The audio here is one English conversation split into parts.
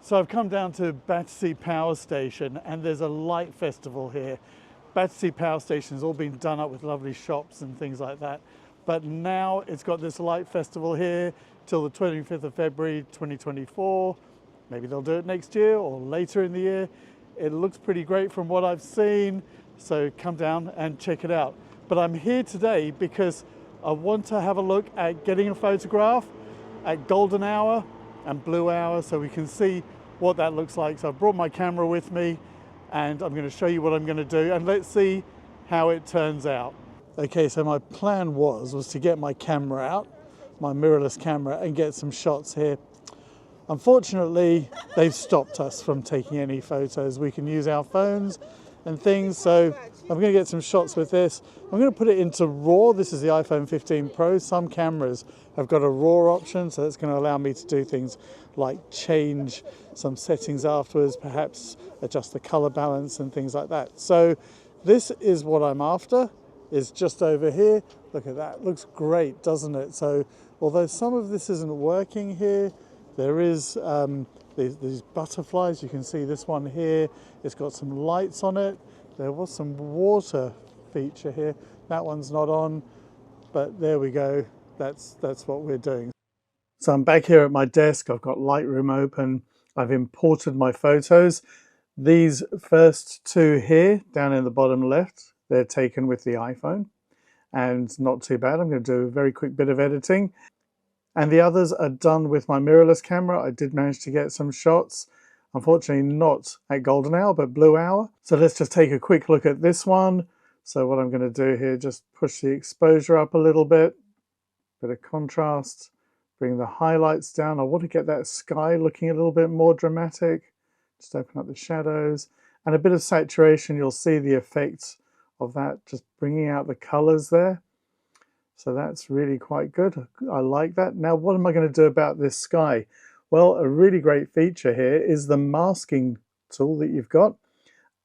So I've come down to Battersea Power Station and there's a light festival here. Battersea Power Station has all been done up with lovely shops and things like that. But now it's got this light festival here till the 25th of February 2024. Maybe they'll do it next year or later in the year. It looks pretty great from what I've seen. So come down and check it out. But I'm here today because I want to have a look at getting a photograph at golden hour and blue hour so we can see what that looks like. So I've brought my camera with me and I'm going to show you what I'm going to do and let's see how it turns out. Okay, so my plan was to get my camera out, my mirrorless camera, and get some shots here. Unfortunately, they've stopped us from taking any photos. We can use our phones and things, so I'm going to get some shots with this. I'm going to put it into RAW. This is the iPhone 15 Pro. Some cameras have got a RAW option, so that's going to allow me to do things like change some settings afterwards, perhaps adjust the color balance and things like that. So this is what I'm after, is just over here. Look at that, looks great, doesn't it? So although some of this isn't working here, there is these butterflies. You can see this one here. It's got some lights on it. There was some water feature here. That one's not on, but there we go. That's what we're doing. So I'm back here at my desk. I've got Lightroom open. I've imported my photos. These first two here, down in the bottom left, they're taken with the iPhone and not too bad. I'm going to do a very quick bit of editing. And the others are done with my mirrorless camera. I did manage to get some shots. Unfortunately not at golden hour, but blue hour. So let's just take a quick look at this one. So what I'm going to do here, just push the exposure up a little bit of contrast, bring the highlights down. I want to get that sky looking a little bit more dramatic. Just open up the shadows and a bit of saturation. You'll see the effects of that, just bringing out the colors there. So that's really quite good. I like that. Now, what am I going to do about this sky? Well, a really great feature here is the masking tool that you've got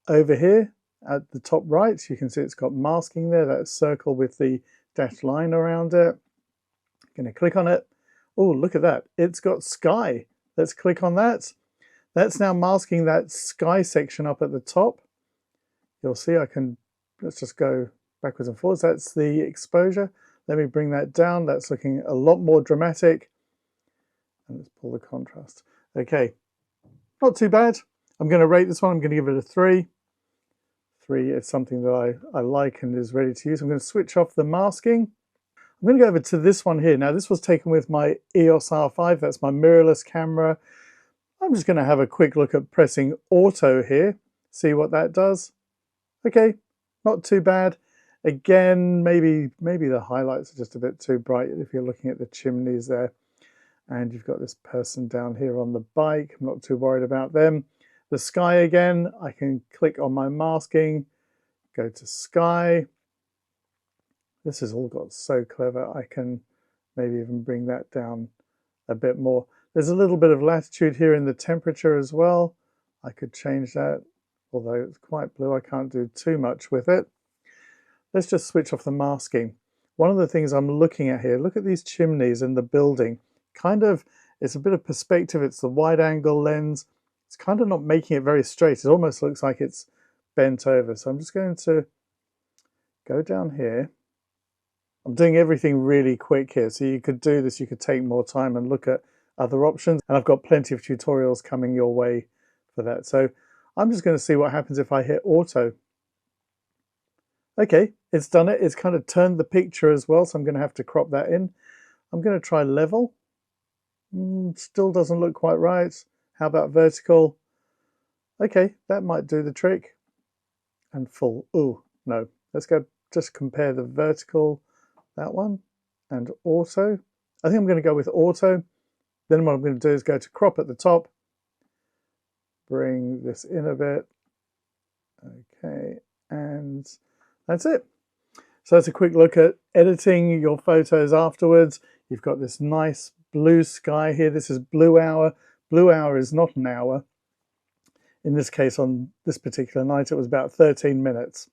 over here at the top right. You can see it's got masking there, that circle with the dashed line around it. I'm going to click on it. Oh, look at that. It's got sky. Let's click on that. That's now masking that sky section up at the top. You'll see let's just go backwards and forwards. That's the exposure. Let me bring that down. That's looking a lot more dramatic. And let's pull the contrast. Okay, not too bad. I'm going to rate this one. I'm going to give it a 3. 3 is something that I like and is ready to use. I'm going to switch off the masking. I'm going to go over to this one here. Now, this was taken with my EOS R5. That's my mirrorless camera. I'm just going to have a quick look at pressing auto here. See what that does. Okay, not too bad. Again, maybe the highlights are just a bit too bright if you're looking at the chimneys there. And you've got this person down here on the bike. I'm not too worried about them. The sky again, I can click on my masking, go to sky. This has all got so clever. I can maybe even bring that down a bit more. There's a little bit of latitude here in the temperature as well. I could change that, although it's quite blue. I can't do too much with it. Let's just switch off the masking. One of the things I'm looking at here, look at these chimneys in the building. It's a bit of perspective. It's the wide angle lens. It's kind of not making it very straight. It almost looks like it's bent over. So I'm just going to go down here. I'm doing everything really quick here. So you could do this, you could take more time and look at other options. And I've got plenty of tutorials coming your way for that. So I'm just going to see what happens if I hit auto. Okay, it's done it. It's kind of turned the picture as well. So I'm going to have to crop that in. I'm going to try level. Still doesn't look quite right. How about vertical? Okay, that might do the trick. And full. Oh, no. Let's go just compare the vertical, that one, and auto. I think I'm going to go with auto. Then what I'm going to do is go to crop at the top. Bring this in a bit. Okay, and that's it. So that's a quick look at editing your photos afterwards. You've got this nice blue sky here. This is blue hour. Blue hour is not an hour. In this case, on this particular night, it was about 13 minutes.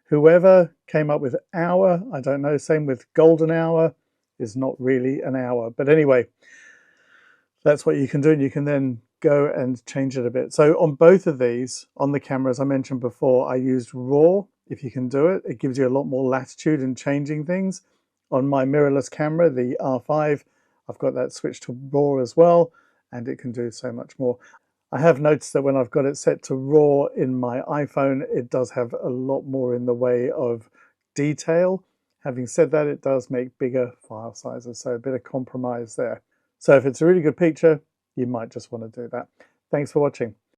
Whoever came up with hour, I don't know, same with golden hour, is not really an hour. But anyway, that's what you can do. And you can then go and change it a bit. So on both of these, on the camera, as I mentioned before, I used RAW. If you can do it, it gives you a lot more latitude in changing things. On my mirrorless camera, the R5, I've got that switched to RAW as well, and it can do so much more. I have noticed that when I've got it set to RAW in my iPhone, it does have a lot more in the way of detail. Having said that, it does make bigger file sizes, so a bit of compromise there. So if it's a really good picture, you might just want to do that. Thanks for watching.